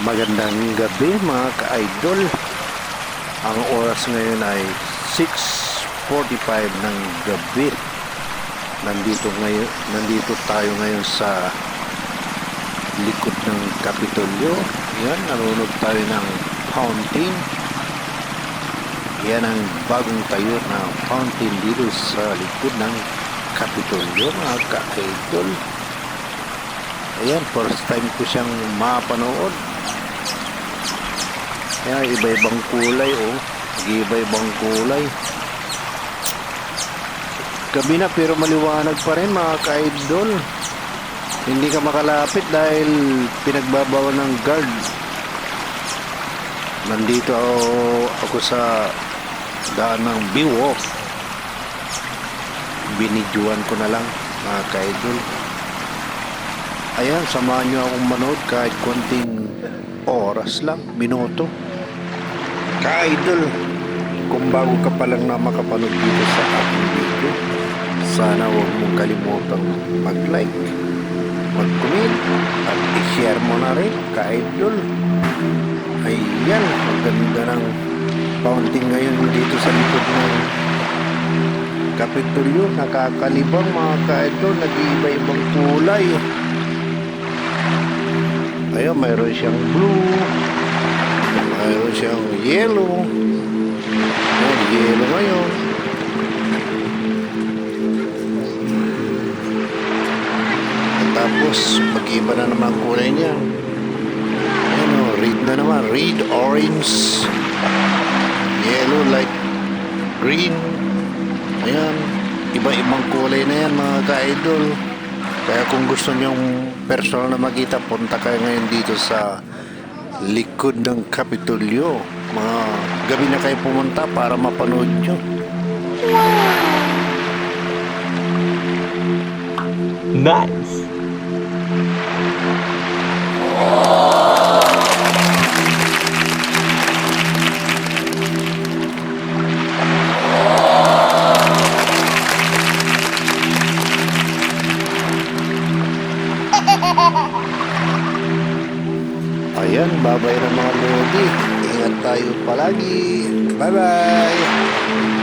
Magandang gabi mga ka-idol. Ang oras ngayon ay 6:45 ng gabi. Nandito tayo ngayon sa likod ng Kapitolyo. Yan, nanonood tayo ng fountain. Yan ang bagong tayo na fountain dito sa likod ng Kapitolyo mga ka-idol. Ayan, first time ko siyang mapanood. Ayan, iba-ibang kulay, oh. Iba-ibang kulay. Gabi na pero maliwanag pa rin mga ka-idol. Hindi ka makalapit dahil pinagbabawal ng guard. Nandito ako sa daan ng Biwok. Binidyoan ko na lang mga ka-idol. Ayan, samahan nyo akong manood kahit konting oras lang, minuto. Ka-idol, kung bago ka pa lang na makapanood dito sa aking video, sana huwag mong kalimutang mag-like, mag-comment, at i-share mo na rin, ka-idol. Ayan, ang ganda ng fountain ngayon dito sa likod ng Kapitolyo. Nakakalibang mga ka-idol, nag-iiba-ibang kulay. Ayun, mayroon siyang blue, mayroon siyang yellow. Ayun, yellow ngayon. At tapos, mag-iba na naman ang kulay niya. Ayun o, red na naman. Red, orange, yellow, light green. Ayan, iba-ibang kulay na yan mga ka-idol. Kaya kung gusto nyong personal na makita, punta kayo ngayon dito sa likod ng Kapitolyo. Mga gabi na kayo pumunta para mapanood nyo. Nice. Ayan, babay na mga lodi. Ingat tayo palagi. Bye-bye.